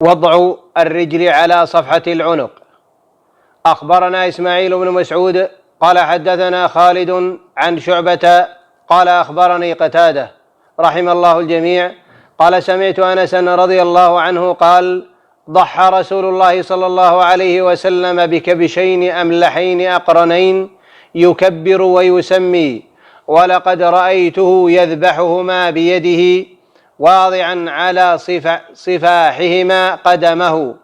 وضع الرجل على صفحة العنق. أخبرنا إسماعيل بن مسعود قال حدثنا خالد عن شعبة قال أخبرني قتادة رحم الله الجميع قال سمعت أنسا رضي الله عنه قال ضحى رسول الله صلى الله عليه وسلم بكبشين أملحين أقرنين يكبر ويسمي، ولقد رأيته يذبحهما بيده واضعا على صفاحهما قدمه.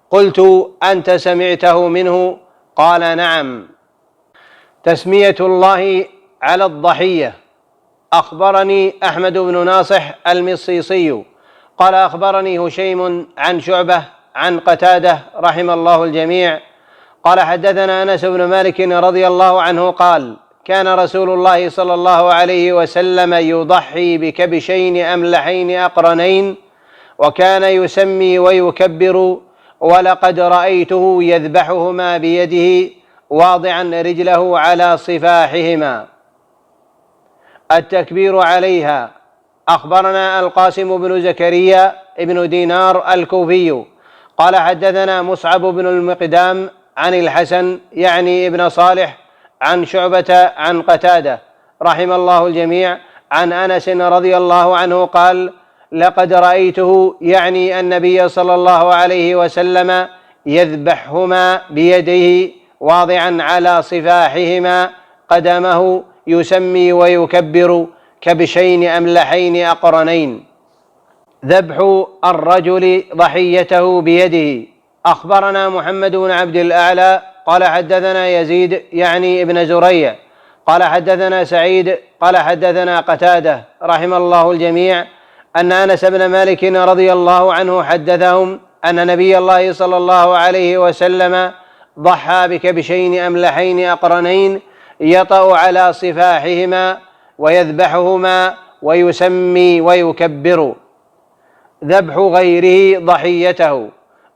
قلت أنت سمعته منه؟ قال نعم. تسمية الله على الضحية. أخبرني أحمد بن ناصح المصيصي قال أخبرني هشيم عن شعبة عن قتادة رحم الله الجميع قال حدثنا أنس بن مالك رضي الله عنه قال كان رسول الله صلى الله عليه وسلم يضحي بكبشين أملحين أقرنين وكان يسمي ويكبر، ولقد رأيته يذبحهما بيده واضعا رجله على صفاحهما. التكبير عليها. أخبرنا القاسم بن زكريا بن دينار الكوفي قال حدثنا مصعب بن المقدام عن الحسن يعني ابن صالح عن شعبة عن قتادة رحم الله الجميع عن أنس رضي الله عنه قال لقد رأيته يعني النبي صلى الله عليه وسلم يذبحهما بيده واضعا على صفاحهما قدمه يسمي ويكبر كبشين أملحين أقرنين. ذبح الرجل ضحيته بيده. أخبرنا محمد بن عبد الأعلى قال حدثنا يزيد يعني ابن زريع قال حدثنا سعيد قال حدثنا قتادة رحم الله الجميع أن أنس بن مالك رضي الله عنه حدثهم أن نبي الله صلى الله عليه وسلم ضحى بكبشين أملحين أقرنين يطأ على صفاحهما ويذبحهما ويسمي ويكبر. ذبح غيره ضحيته.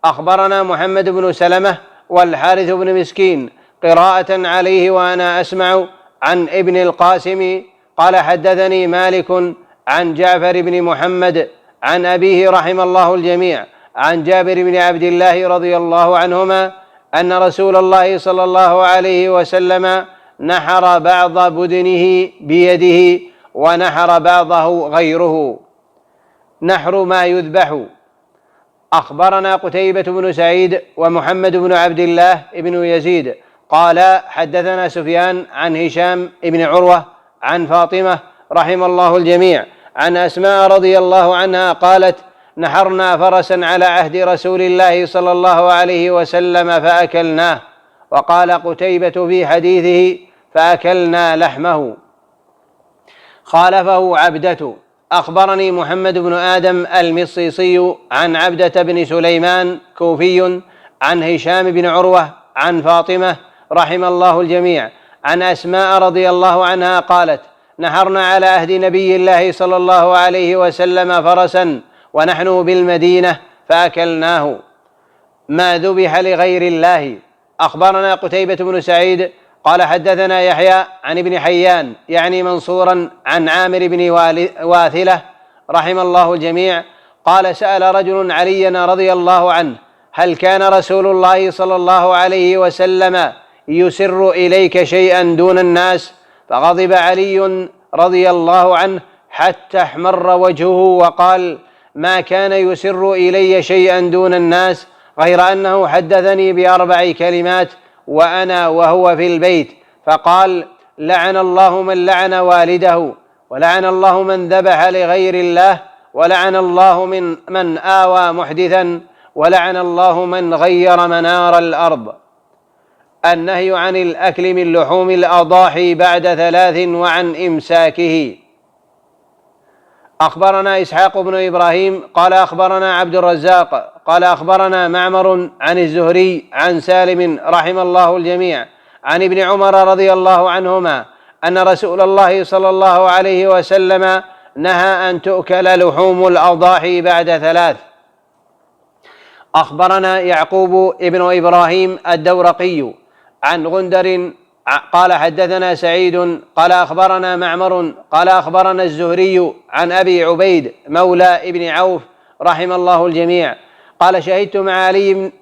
أخبرنا محمد بن سلمة والحارث بن مسكين قراءة عليه وأنا أسمع عن ابن القاسم قال حدثني مالك عن جعفر بن محمد عن أبيه رحم الله الجميع عن جابر بن عبد الله رضي الله عنهما أن رسول الله صلى الله عليه وسلم نحر بعض بدنه بيده ونحر بعضه غيره. نحر ما يذبح. أخبرنا قتيبة بن سعيد ومحمد بن عبد الله بن يزيد قال حدثنا سفيان عن هشام بن عروة عن فاطمة رحم الله الجميع عن أسماء رضي الله عنها قالت نحرنا فرسا على عهد رسول الله صلى الله عليه وسلم فأكلناه. وقال قتيبة في حديثه فأكلنا لحمه. خالفه عبدة. أخبرني محمد بن آدم المصيصي عن عبدة بن سليمان كوفي عن هشام بن عروة عن فاطمة رحم الله الجميع عن أسماء رضي الله عنها قالت نحرنا على عهد نبي الله صلى الله عليه وسلم فرسا ونحن بالمدينة فأكلناه. ما ذبح لغير الله. أخبرنا قتيبة بن سعيد قال حدثنا يحيى عن ابن حيان يعني منصورا عن عامر بن واثلة رحم الله الجميع قال سأل رجل عليا رضي الله عنه هل كان رسول الله صلى الله عليه وسلم يسر إليك شيئا دون الناس؟ فغضب علي رضي الله عنه حتى احمر وجهه وقال ما كان يسر إلي شيئا دون الناس غير أنه حدثني بأربع كلمات وأنا وهو في البيت، فقال لعن الله من لعن والده، ولعن الله من ذبح لغير الله، ولعن الله من آوى محدثا، ولعن الله من غير منار الأرض. النهي عن الأكل من لحوم الأضاحي بعد 3 وعن إمساكه. أخبرنا إسحاق بن إبراهيم قال أخبرنا عبد الرزاق قال أخبرنا معمر عن الزهري عن سالم رحم الله الجميع عن ابن عمر رضي الله عنهما أن رسول الله صلى الله عليه وسلم نهى أن تؤكل لحوم الأضاحي بعد 3. أخبرنا يعقوب ابن إبراهيم الدورقي عن غندر قال حدثنا سعيد قال أخبرنا معمر قال أخبرنا الزهري عن أبي عبيد مولى ابن عوف رحم الله الجميع قال شهدت مع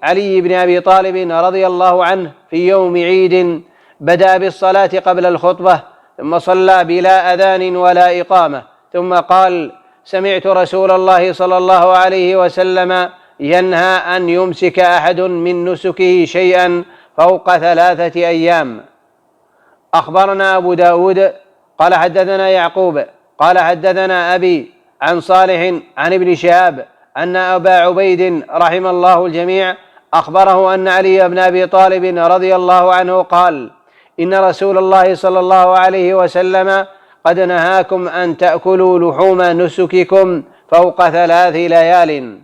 علي بن أبي طالب رضي الله عنه في يوم عيد بدأ بالصلاة قبل الخطبة ثم صلى بلا أذان ولا إقامة، ثم قال: سمعت رسول الله صلى الله عليه وسلم ينهى أن يمسك أحد من نسكه شيئا فوق 3 أيام. أخبرنا أبو داود قال حدثنا يعقوب قال حدثنا أبي عن صالح عن ابن شهاب أن أبا عبيد رحم الله الجميع أخبره أن علي بن أبي طالب رضي الله عنه قال: إن رسول الله صلى الله عليه وسلم قد نهاكم أن تأكلوا لحوم نسككم فوق 3 ليال.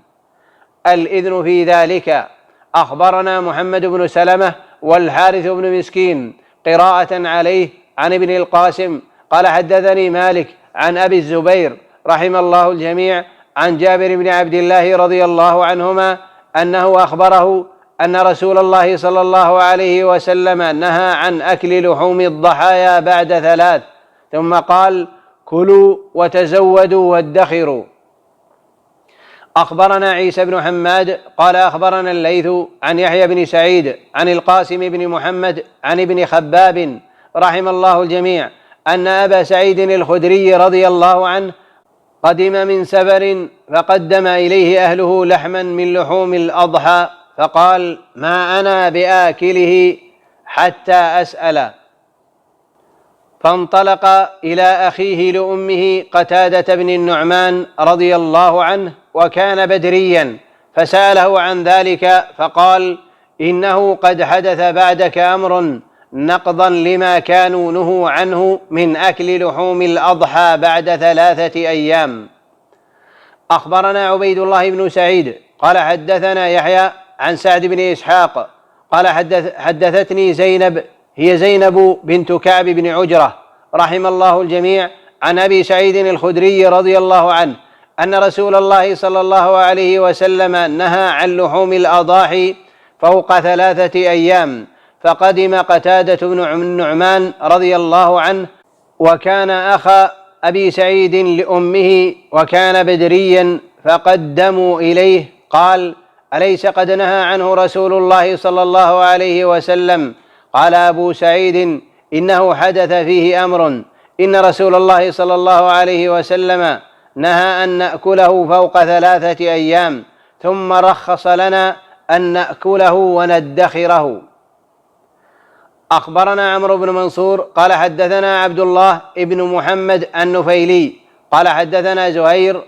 الإذن في ذلك. أخبرنا محمد بن سلمة والحارث بن مسكين قراءة عليه عن ابن القاسم قال حدثني مالك عن أبي الزبير رحم الله الجميع عن جابر بن عبد الله رضي الله عنهما أنه أخبره أن رسول الله صلى الله عليه وسلم نهى عن أكل لحوم الضحايا بعد 3، ثم قال: كلوا وتزودوا وادخروا. أخبرنا عيسى بن حماد قال أخبرنا الليث عن يحيى بن سعيد عن القاسم بن محمد عن ابن خباب رحم الله الجميع أن أبا سعيد الخدري رضي الله عنه قدم من سفر فقدم إليه أهله لحما من لحوم الأضحى، فقال: ما أنا بآكله حتى أسأل. فانطلق إلى أخيه لأمه قتادة بن النعمان رضي الله عنه وكان بدريا، فسأله عن ذلك فقال: إنه قد حدث بعدك أمر نقضا لما كانوا نهوا عنه من أكل لحوم الأضحى بعد 3 أيام. أخبرنا عبيد الله بن سعيد قال حدثنا يحيى عن سعد بن إسحاق قال حدثتني زينب هي زينب بنت كعب بن عجرة رحم الله الجميع عن أبي سعيد الخدري رضي الله عنه أن رسول الله صلى الله عليه وسلم نهى عن لحوم الأضاحي فوق 3 أيام، فقدم قتادة بن النعمان رضي الله عنه وكان أخا أبي سعيد لأمه وكان بدريا، فقدموا إليه قال: أليس قد نهى عنه رسول الله صلى الله عليه وسلم؟ قال أبو سعيد: إنه حدث فيه أمر، إن رسول الله صلى الله عليه وسلم نهى أن نأكله فوق 3 أيام، ثم رخص لنا أن نأكله وندخره. أخبرنا عمرو بن منصور قال حدثنا عبد الله بن محمد النفيلي قال حدثنا زهير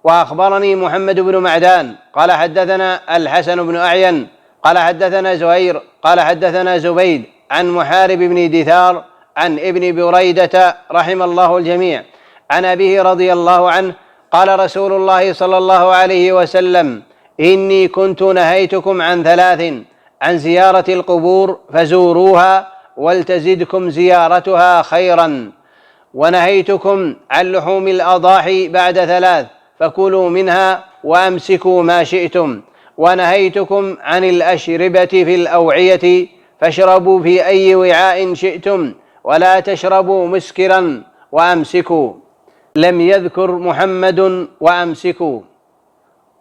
وأخبرني محمد بن معدان قال حدثنا الحسن بن أعين قال حدثنا زهير قال حدثنا زبيد عن محارب بن دثار عن ابن بريدة رحم الله الجميع عن أبيه رضي الله عنه قال رسول الله صلى الله عليه وسلم: إني كنت نهيتكم عن 3: عن زيارة القبور فزوروها ولتزدكم زيارتها خيرا، ونهيتكم عن لحوم الأضاحي بعد 3 فكلوا منها وأمسكوا ما شئتم، ونهيتكم عن الأشربة في الأوعية فاشربوا في أي وعاء شئتم ولا تشربوا مسكرا وأمسكوا. لم يذكر محمد وأمسكوا.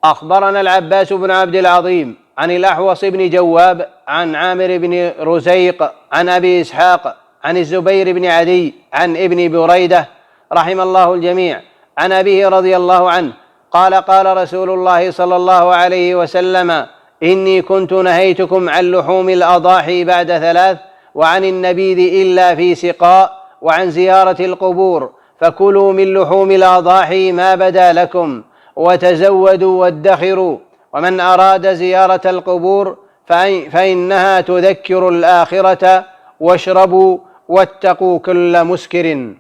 أخبرنا العباس بن عبد العظيم عن الأحوص بن جواب عن عامر بن رزيق عن أبي إسحاق عن الزبير بن عدي عن ابن بريدة رحم الله الجميع عن أبيه رضي الله عنه قال: قال رسول الله صلى الله عليه وسلم: إني كنت نهيتكم عن لحوم الأضاحي بعد 3 وعن النبيذ إلا في سقاء وعن زيارة القبور، فكلوا من لحوم الأضاحي ما بدا لكم وتزودوا وادخروا، ومن أراد زيارة القبور فإنها تذكر الآخرة، واشربوا واتقوا كل مسكر.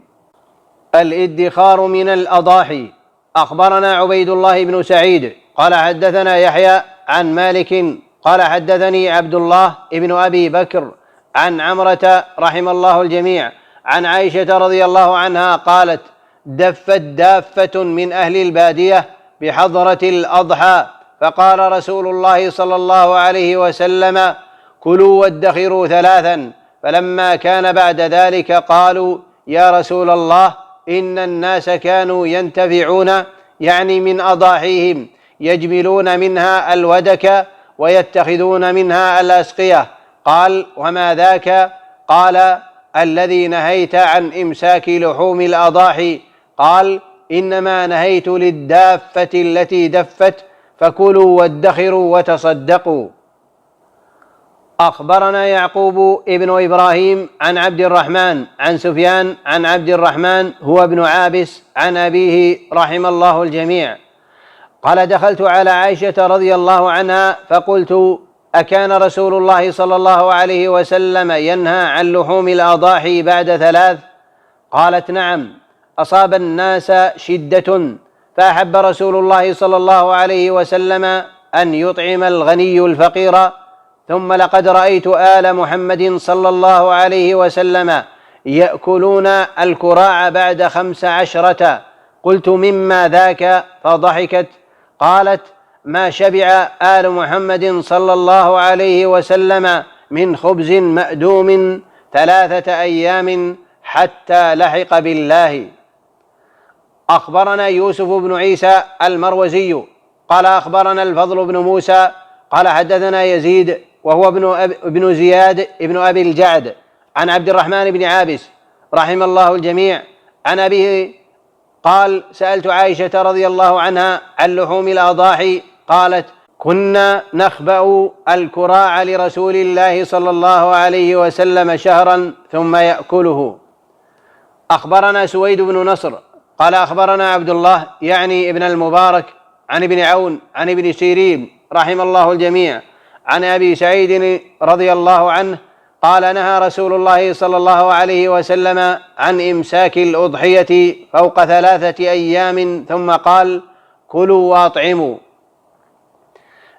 الادخار من الأضاحي. أخبرنا عبيد الله بن سعيد قال حدثنا يحيى عن مالك قال حدثني عبد الله بن أبي بكر عن عمرة رحم الله الجميع عن عائشة رضي الله عنها قالت: دفت دافة من أهل البادية بحضرة الأضحى، فقال رسول الله صلى الله عليه وسلم: كلوا وادخروا 3، فلما كان بعد ذلك قالوا: يا رسول الله، إن الناس كانوا ينتفعون، يعني من أضاحيهم، يجملون منها الودك ويتخذون منها الأسقية. قال: وما ذاك؟ قال: الذي نهيت عن إمساك لحوم الأضاحي. قال: إنما نهيت للدافة التي دفت، فكلوا وادخروا وتصدقوا. أخبرنا يعقوب ابن إبراهيم عن عبد الرحمن عن سفيان عن عبد الرحمن هو ابن عابس عن أبيه رحم الله الجميع قال: دخلت على عائشة رضي الله عنها فقلت: أكان رسول الله صلى الله عليه وسلم ينهى عن لحوم الأضاحي بعد 3؟ قالت: نعم، أصاب الناس شدة فأحب رسول الله صلى الله عليه وسلم أن يطعم الغني الفقير، ثم لقد رأيت آل محمد صلى الله عليه وسلم يأكلون الكراع بعد 15. قلت: مما ذاك؟ فضحكت. قالت: ما شبع آل محمد صلى الله عليه وسلم من خبز مأدوم 3 أيام حتى لحق بالله. أخبرنا يوسف بن عيسى المروزي قال: أخبرنا الفضل بن موسى قال: حدثنا يزيد وهو ابن زياد ابن أبي الجعد عن عبد الرحمن بن عابس رحم الله الجميع عن أبيه قال: سألت عائشة رضي الله عنها عن لحوم الأضاحي. قالت: كنا نخبأ الكراع لرسول الله صلى الله عليه وسلم شهرا ثم يأكله. أخبرنا سويد بن نصر قال: أخبرنا عبد الله يعني ابن المبارك عن ابن عون عن ابن سيرين رحم الله الجميع عن أبي سعيد رضي الله عنه قال: نهى رسول الله صلى الله عليه وسلم عن إمساك الأضحية فوق 3 أيام، ثم قال: كلوا وأطعموا.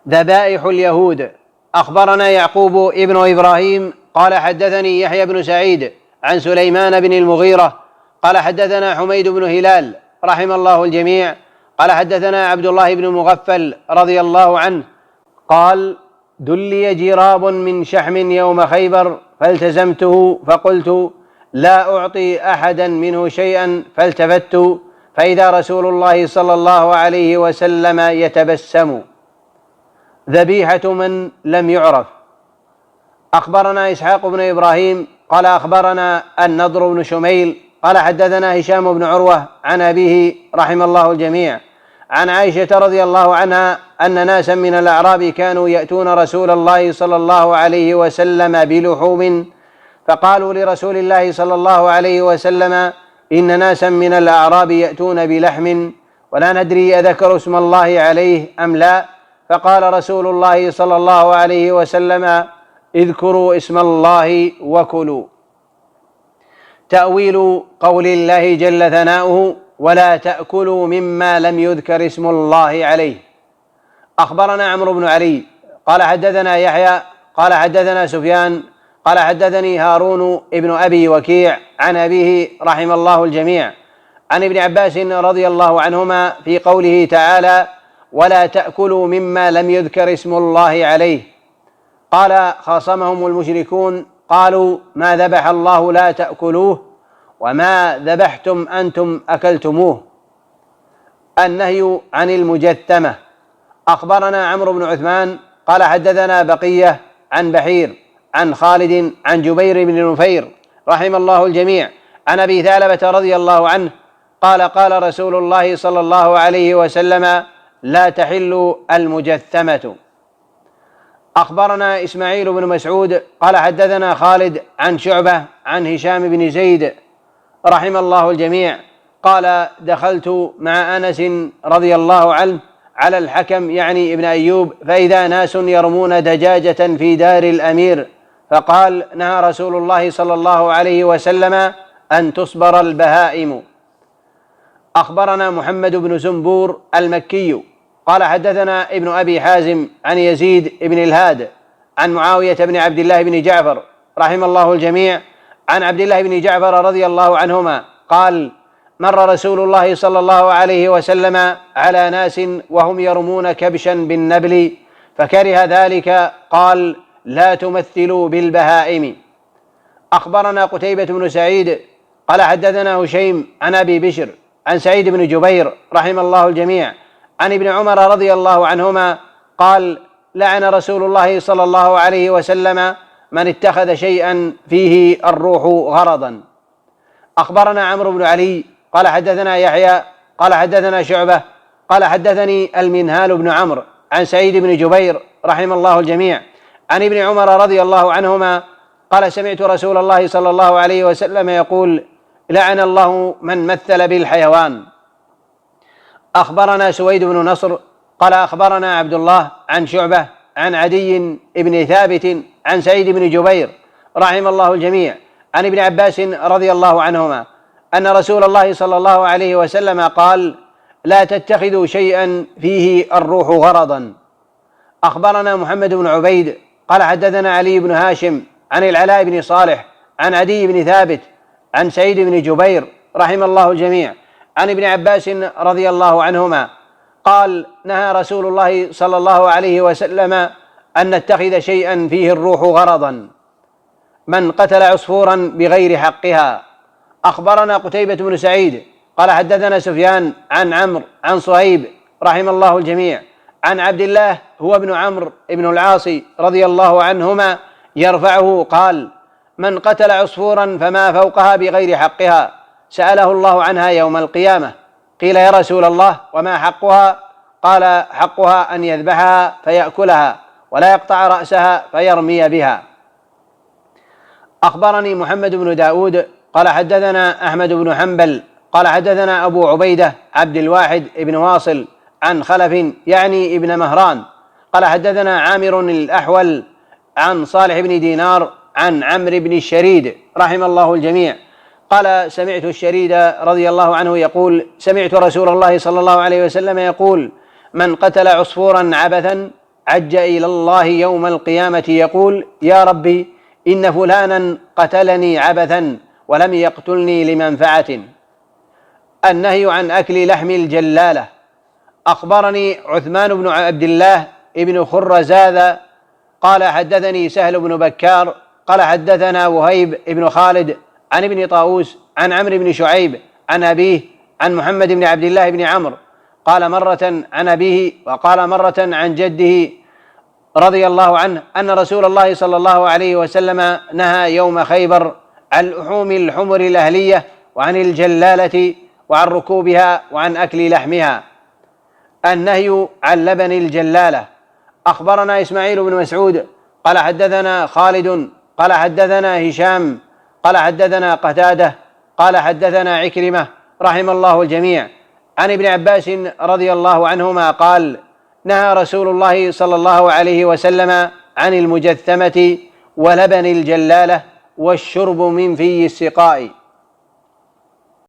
ذبائح اليهود. أخبرنا يعقوب ابن إبراهيم قال: حدثني يحيى بن سعيد عن سليمان بن المغيرة قال: حدثنا حميد بن هلال رحم الله الجميع قال: حدثنا عبد الله بن مغفل رضي الله عنه قال: دلي جراب من شحم يوم خيبر فالتزمته فقلت: لا أعطي أحدا منه شيئا، فالتفت فإذا رسول الله صلى الله عليه وسلم يتبسم. ذبيحة من لم يعرف. أخبرنا إسحاق بن إبراهيم قال: أخبرنا النضر بن شميل قال: حدثنا هشام بن عروة عن أبيه رحم الله الجميع عن عائشة رضي الله عنها أن ناسا من الأعراب كانوا يأتون رسول الله صلى الله عليه وسلم بلحوم، فقالوا لرسول الله صلى الله عليه وسلم: إن ناسا من الأعراب يأتون بلحم ولا ندري أذكر اسم الله عليه أم لا، فقال رسول الله صلى الله عليه وسلم: اذكروا اسم الله وكلوا. تأويل قول الله جل ثناؤه: ولا تأكلوا مما لم يذكر اسم الله عليه. أخبرنا عمرو بن علي قال: حدثنا يحيى قال: حدثنا سفيان قال: حدثني هارون ابن أبي وكيع عن أبيه رحم الله الجميع عن ابن عباس رضي الله عنهما في قوله تعالى: ولا تأكلوا مما لم يذكر اسم الله عليه. قال: خاصمهم المشركون قالوا: ما ذبح الله لا تأكلوه، وما ذبحتم أنتم أكلتموه. النهي عن المجثمة. أخبرنا عمرو بن عثمان قال: حدثنا بقية عن بحير عن خالد عن جبير بن نفير رحم الله الجميع عن أبي ثعلبة رضي الله عنه قال: قال رسول الله صلى الله عليه وسلم: لا تحل المجثمة. أخبرنا إسماعيل بن مسعود قال: حدثنا خالد عن شعبة عن هشام بن زيد رحم الله الجميع قال: دخلت مع أنس رضي الله عنه على الحكم يعني ابن أيوب، فإذا ناس يرمون دجاجة في دار الأمير، فقال: نهى رسول الله صلى الله عليه وسلم أن تصبر البهائم. أخبرنا محمد بن زنبور المكي قال: حدثنا ابن أبي حازم عن يزيد بن الهاد عن معاوية بن عبد الله بن جعفر رحم الله الجميع عن عبد الله بن جعفر رضي الله عنهما قال: مر رسول الله صلى الله عليه وسلم على ناس وهم يرمون كبشا بالنبل فكره ذلك، قال: لا تمثلوا بالبهائم. أخبرنا قتيبة بن سعيد قال: حدثنا هشيم عن أبي بشر عن سعيد بن جبير رحم الله الجميع عن ابن عمر رضي الله عنهما قال: لعن رسول الله صلى الله عليه وسلم من اتخذ شيئا فيه الروح غرضا. أخبرنا عمرو بن علي قال حدثنا يحيى قال حدثنا شعبة قال حدثني المنهال بن عمرو عن سعيد بن جبير رحم الله الجميع عن ابن عمر رضي الله عنهما قال: سمعت رسول الله صلى الله عليه وسلم يقول: لعن الله من مثل بالحيوان. أخبرنا سويد بن نصر قال أخبرنا عبد الله عن شعبة عن عدي بن ثابت عن سعيد بن جبير رحم الله الجميع عن ابن عباس رضي الله عنهما أن رسول الله صلى الله عليه وسلم قال: لا تتخذوا شيئا فيه الروح غرضا. أخبرنا محمد بن عبيد قال حدثنا علي بن هاشم عن العلاء بن صالح عن عدي بن ثابت عن سعيد بن جبير رحم الله الجميع عن ابن عباس رضي الله عنهما قال: نهى رسول الله صلى الله عليه وسلم أن نتخذ شيئا فيه الروح غرضا. من قتل عصفورا بغير حقها. أخبرنا قتيبة بن سعيد قال حدثنا سفيان عن عمرو عن صهيب رحم الله الجميع عن عبد الله هو ابن عمرو بن العاص رضي الله عنهما يرفعه قال: من قتل عصفورا فما فوقها بغير حقها سأله الله عنها يوم القيامة. قيل: يا رسول الله وما حقها؟ قال: حقها أن يذبحها فيأكلها ولا يقطع رأسها فيرمي بها. أخبرني محمد بن داود قال حدثنا أحمد بن حنبل قال حدثنا أبو عبيدة عبد الواحد بن واصل عن خلف يعني ابن مهران قال حدثنا عامر الأحول عن صالح بن دينار عن عمرو بن الشريد رحم الله الجميع قال: سمعت الشريد رضي الله عنه يقول: سمعت رسول الله صلى الله عليه وسلم يقول: من قتل عصفورا عبثا عج إلى الله يوم القيامة يقول: يا ربي إن فلانا قتلني عبثا ولم يقتلني لمنفعة. النهي عن أكل لحم الجلالة. أخبرني عثمان بن عبد الله ابن خرزاذ قال حدثني سهل بن بكار قال حدثنا وهيب بن خالد عن ابن طاووس عن عمرو بن شعيب عن أبيه عن محمد بن عبد الله بن عمرو قال مرة عن أبيه وقال مرة عن جده رضي الله عنه أن رسول الله صلى الله عليه وسلم نهى يوم خيبر عن لحوم الحمر الأهلية وعن الجلالة وعن ركوبها وعن أكل لحمها. النهي عن لبن الجلالة. أخبرنا إسماعيل بن مسعود قال حدثنا خالد قال حدثنا هشام قال حدثنا قتادة قال حدثنا عكرمة رحم الله الجميع عن ابن عباس رضي الله عنهما قال: نهى رسول الله صلى الله عليه وسلم عن المجثمة ولبن الجلالة والشرب من في السقاء.